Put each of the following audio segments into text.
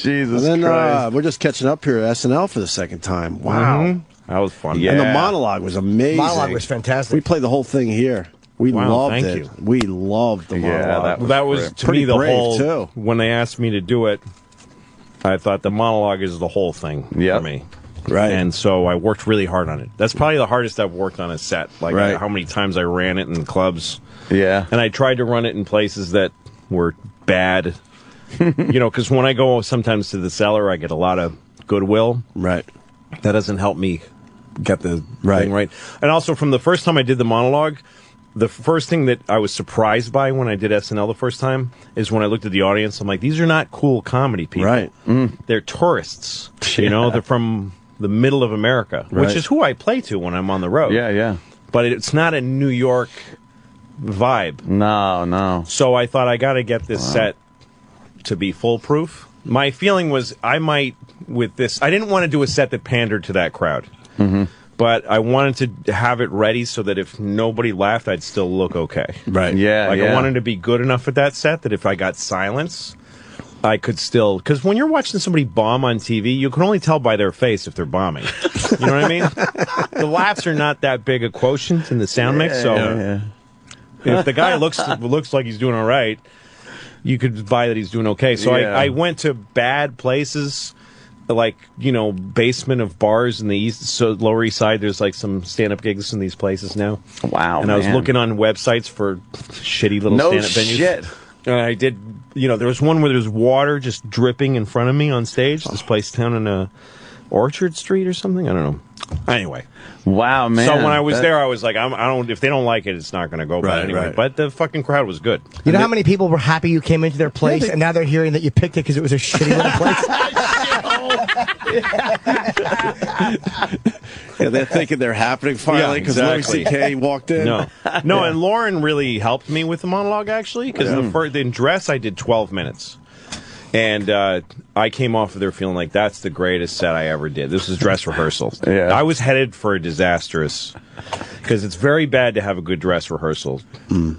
Jesus And then Christ. we're just catching up here at SNL for the second time. Wow. That was fun. Yeah. And the monologue was amazing. Monologue was fantastic. We played the whole thing here. We loved thank it. you. We loved the monologue. That was to Pretty me the brave, whole. too. When they asked me to do it, I thought the monologue is the whole thing for me. Right. And so I worked really hard on it. That's probably the hardest I've worked on a set. Like how many times I ran it in clubs. Yeah. And I tried to run it in places that were bad. Because when I go sometimes to the cellar, I get a lot of goodwill. Right. That doesn't help me get the thing right. And also, from the first time I did the monologue, the first thing that I was surprised by when I did SNL the first time is when I looked at the audience, I'm like, these are not cool comedy people. Right. They're tourists. They're from the middle of America, which is who I play to when I'm on the road. Yeah, yeah. But it's not a New York vibe. No. So I thought I got to get this set to be foolproof. My feeling was I didn't want to do a set that pandered to that crowd. But I wanted to have it ready so that if nobody laughed, I'd still look okay. Right. Yeah, I wanted to be good enough at that set that if I got silence, I could still... Because when you're watching somebody bomb on TV, you can only tell by their face if they're bombing. You know what I mean? The laughs are not that big a quotient in the sound mix, so if the guy looks like he's doing all right, you could buy that he's doing okay. So I went to bad places... like, basement of bars in the Lower East Side. There's like some stand-up gigs in these places now. Wow, and I was looking on websites for shitty little stand-up venues. Shit. And I did, there was one where there's water just dripping in front of me on stage. This place down in Orchard Street or something. I don't know. Anyway. Wow, man. So when I was there, I was like, if they don't like it, it's not going to go bad anyway. Right. But the fucking crowd was good. You know how many people were happy you came into their place, and now they're hearing that you picked it because it was a shitty little place? They're thinking they're happening finally because Louis C.K. walked in. No, and Lauren really helped me with the monologue, actually, because in Dress, I did 12 minutes. And I came off of there feeling like that's the greatest set I ever did. This was dress rehearsal. I was headed for a disastrous, because it's very bad to have a good dress rehearsal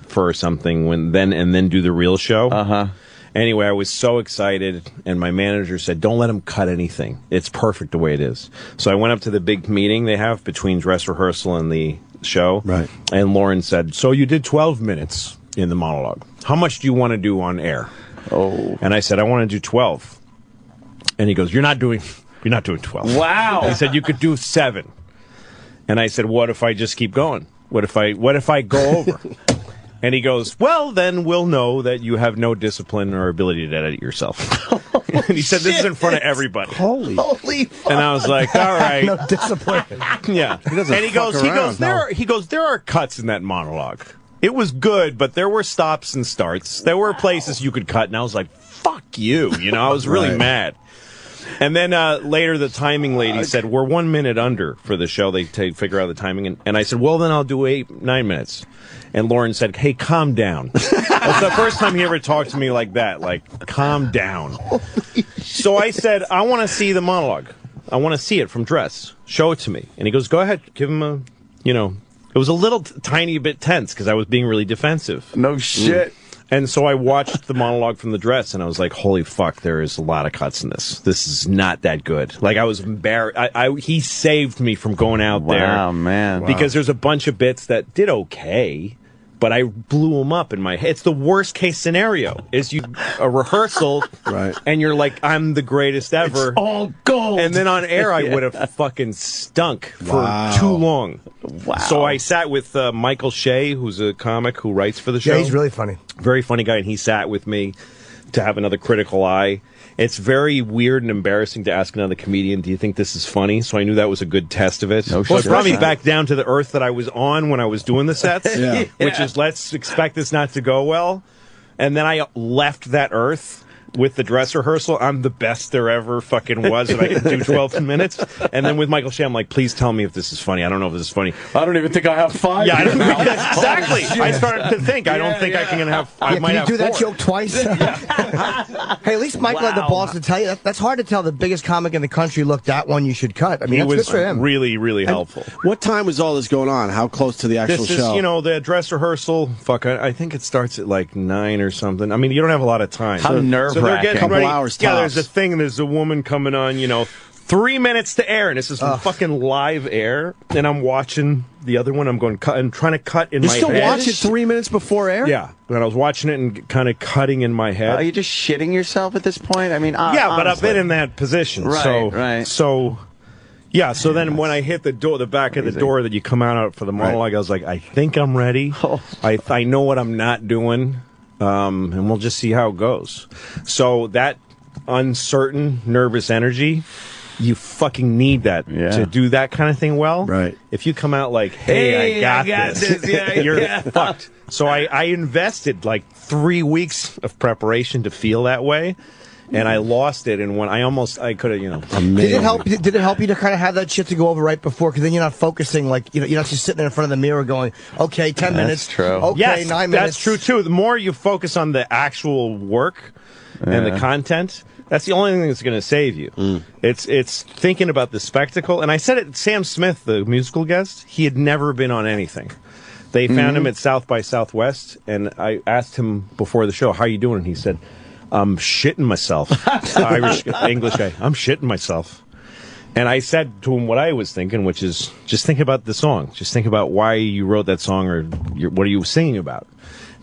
for something then do the real show. Anyway, I was so excited, and my manager said, don't let him cut anything. It's perfect the way it is. So I went up to the big meeting they have between dress rehearsal and the show. Right. And Lauren said, so you did 12 minutes in the monologue. How much do you want to do on air? Oh. And I said, I want to do 12. And he goes, you're not doing 12. Wow. He said, you could do 7. And I said, what if I just keep going? What if I go over? And he goes, well, then we'll know that you have no discipline or ability to edit yourself. And he said, this is in front of everybody. Holy fuck. And I was like, all right. No discipline. Yeah. He goes, there are cuts in that monologue. It was good, but there were stops and starts. There were places you could cut, and I was like, fuck you. I was really mad. And then later, the timing lady said, we're 1 minute under for the show. They figure out the timing. And I said, well, then I'll do 9 minutes. And Lauren said, hey, calm down. That's the first time he ever talked to me like that. Like, calm down. So I said, I want to see the monologue. I want to see it from Dress. Show it to me. And he goes, go ahead. Give him a, It was a little tiny bit tense because I was being really defensive. No shit. And so I watched the monologue from the Dress, and I was like, holy fuck, there is a lot of cuts in this. This is not that good. Like, I was embarrassed. He saved me from going out there. Wow, man. Because there's a bunch of bits that did okay, but I blew them up in my head. It's the worst case scenario, is a rehearsal, and you're like, I'm the greatest ever. It's all gold. And then on air, I would have fucking stunk for too long. Wow. So I sat with Michael Shea, who's a comic who writes for the show. Yeah, he's really funny. Very funny guy, and he sat with me to have another critical eye. It's very weird and embarrassing to ask another comedian, do you think this is funny? So I knew that was a good test of it. No So it shit. brought me back down to the earth that I was on when I was doing the sets, which is let's expect this not to go well. And then I left that earth with the dress rehearsal. I'm the best there ever fucking was, and I can do 12 minutes. And then with Michael Shea, I'm like, please tell me if this is funny. I don't know if this is funny. I don't even think I have 5. Yeah, exactly. I started to think, I don't think I can have. I might can you have do 4. that joke twice? Hey, at least Michael had the balls to tell you. That's hard to tell the biggest comic in the country. Look, that one you should cut. I mean, that's good for him. Really, really helpful. What time was all this going on? How close to the actual This show? is, the dress rehearsal. Fuck, I think it starts at like 9 or something. I mean, you don't have a lot of time. How nerve-wracking they're getting Couple ready. hours Yeah, tops. there's a thing. There's a woman coming on. 3 minutes to air, and this is fucking live air. And I'm watching the other one. I'm going trying to cut in You my still head. watch it 3 minutes before air? Yeah, and I was watching it and kind of cutting in my head. Are you just shitting yourself at this point? I mean, yeah, but I've honestly. been in that position. Right. So, yeah. So then when I hit the door, the back of the door that you come out for the monologue, I was like, I think I'm ready. I know what I'm not doing, and we'll just see how it goes. So that uncertain, nervous energy. You fucking need that to do that kind of thing well. Right. If you come out like, hey, I got this. You're fucked. So I invested like 3 weeks of preparation to feel that way. And I lost it, and when I could have, Did it help? Did it help you to kind of have that shit to go over right before? Because then you're not focusing, like you're not just sitting there in front of the mirror going, "Okay, 10 minutes." True. Okay, yes, 9 minutes. That's true too. The more you focus on the actual work and the content, that's the only thing that's going to save you. It's thinking about the spectacle. And I said it. Sam Smith, the musical guest, he had never been on anything. They found him at South by Southwest, and I asked him before the show, "How you doing?" And he said, I'm shitting myself. Irish, English guy. I'm shitting myself. And I said to him what I was thinking, which is just think about the song. Just think about why you wrote that song or what are you singing about.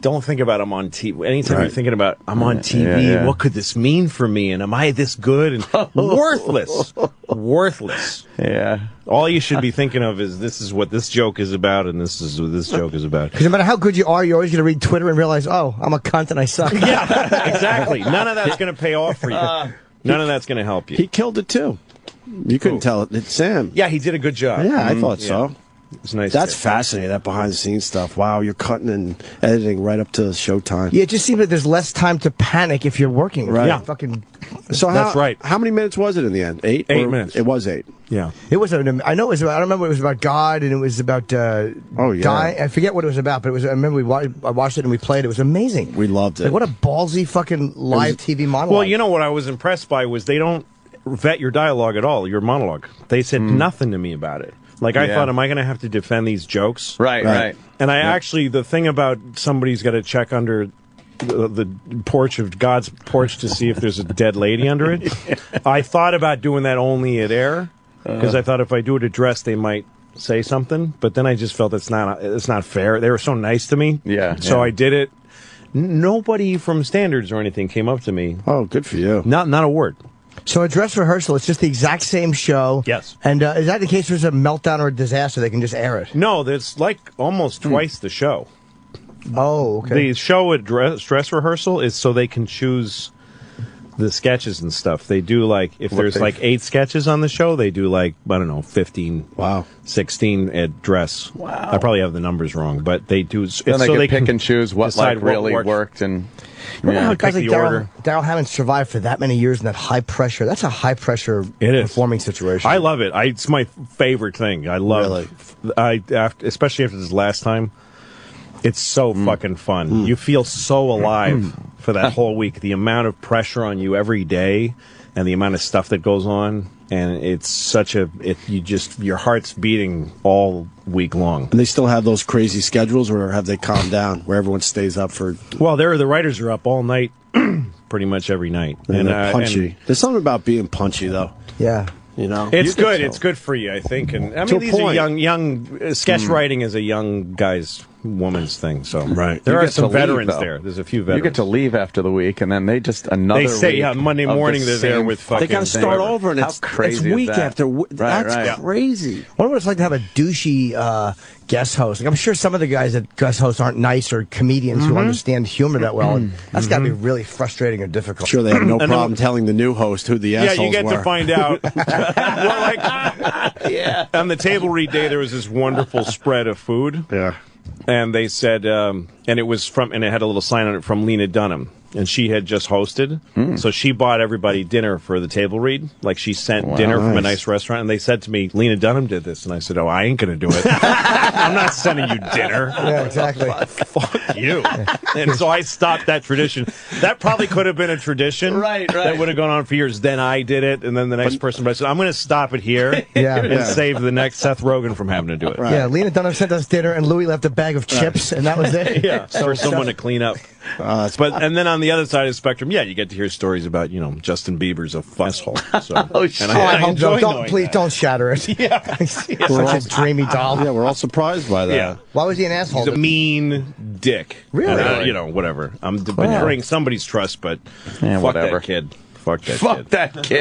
Don't think about I'm on TV. Anytime you're thinking about I'm on TV, what could this mean for me? And am I this good? And worthless. Worthless. Yeah. All you should be thinking of is this is what this joke is about and this is what this joke is about. Because no matter how good you are, you're always going to read Twitter and realize, oh, I'm a cunt and I suck. Yeah, exactly. None of that's going to pay off for you. None of that's going to help you. He killed it too. You couldn't tell it. It's Sam. Yeah, he did a good job. Yeah, I thought so. It's nice. That's fascinating, that behind-the-scenes stuff. Wow, you're cutting and editing right up to showtime. Yeah, it just seems like there's less time to panic if you're working. Right. Yeah. Fucking. So That's right. How many minutes was it in the end? 8? 8 minutes. It was 8. Yeah. It was. I know it was about. I don't remember. It was about God and it was about. Dying. I forget what it was about, but it was. I remember I watched it and we played. It was amazing. We loved it. Like, what a ballsy fucking live TV monologue. Well, you know what I was impressed by was they don't vet your dialogue at all, your monologue. They said nothing to me about it. Like, I thought, am I going to have to defend these jokes? Right. And I actually, the thing about somebody's got to check under the porch of God's porch to see if there's a dead lady under it. I thought about doing that only at air because I thought if I do it at dress, they might say something. But then I just felt it's not fair. They were so nice to me. Yeah. So I did it. Nobody from Standards or anything came up to me. Oh, good for you. Not a word. So a dress rehearsal, it's just the exact same show. Yes. And is that in case there's a meltdown or a disaster, they can just air it? No, there's like almost twice the show. Oh, okay. The show at dress rehearsal is so they can choose the sketches and stuff. They do like, if there's like 8 sketches on the show, they do like, I don't know, 15, 16 at dress. Wow. I probably have the numbers wrong, but they do. Then they so can they pick and choose what decide like really what worked and. Remember how guys pick like the order. Daryl Hammond survived for that many years in that high pressure? That's a high pressure performing situation. I love it. It's my favorite thing. I love it. Especially after this last time. It's so fucking fun. You feel so alive for that whole week. The amount of pressure on you every day and the amount of stuff that goes on. And it's such your heart's beating all week long. And they still have those crazy schedules, or have they calmed down where everyone stays up for? Well, the writers are up all night, pretty much every night. And they're punchy. There's something about being punchy, though. Yeah. You know, it's good. It's good for you, I think. And I mean, these are young. Sketch writing is a young woman's thing. So there are some veterans there. There's a few veterans. You get to leave after the week, and then they just another. They say week Monday morning they're there with fucking. They got to start over, and it's crazy. It's week after. That's crazy. I wonder what it's like to have a douchey guest host. Like, I'm sure some of the guys that guest hosts aren't nice or comedians who understand humor that well, and that's got to be really frustrating or difficult. Sure, they have no problem telling the new host who the assholes were. Yeah, you get to find out. On the table read day, there was this wonderful spread of food. Yeah. And they said, and it had a little sign on it from Lena Dunham. And she had just hosted. So she bought everybody dinner for the table read. Like, she sent dinner from a nice restaurant. And they said to me, Lena Dunham did this. And I said, I ain't going to do it. I'm not sending you dinner. Yeah, exactly. Fuck you. And so I stopped that tradition. That probably could have been a tradition. Right. That would have gone on for years. Then I did it. And then the next person. But I said, I'm going to stop it here and save the next Seth Rogen from having to do it. Right. Yeah, Lena Dunham sent us dinner, and Louis left a bag of chips, and that was it. Yeah, for someone to clean up. And then on the other side of the spectrum, yeah, you get to hear stories about, Justin Bieber's a asshole. So, Oh, shit. I enjoy knowing please that. don't shatter it. Yeah. Such a dreamy doll. Yeah, we're all surprised by that. Yeah. Why was he an asshole? He's a mean dick. Really? And, whatever. I'm betraying somebody's trust, but Yeah, fuck whatever. that kid. Fuck that kid. Fuck that kid.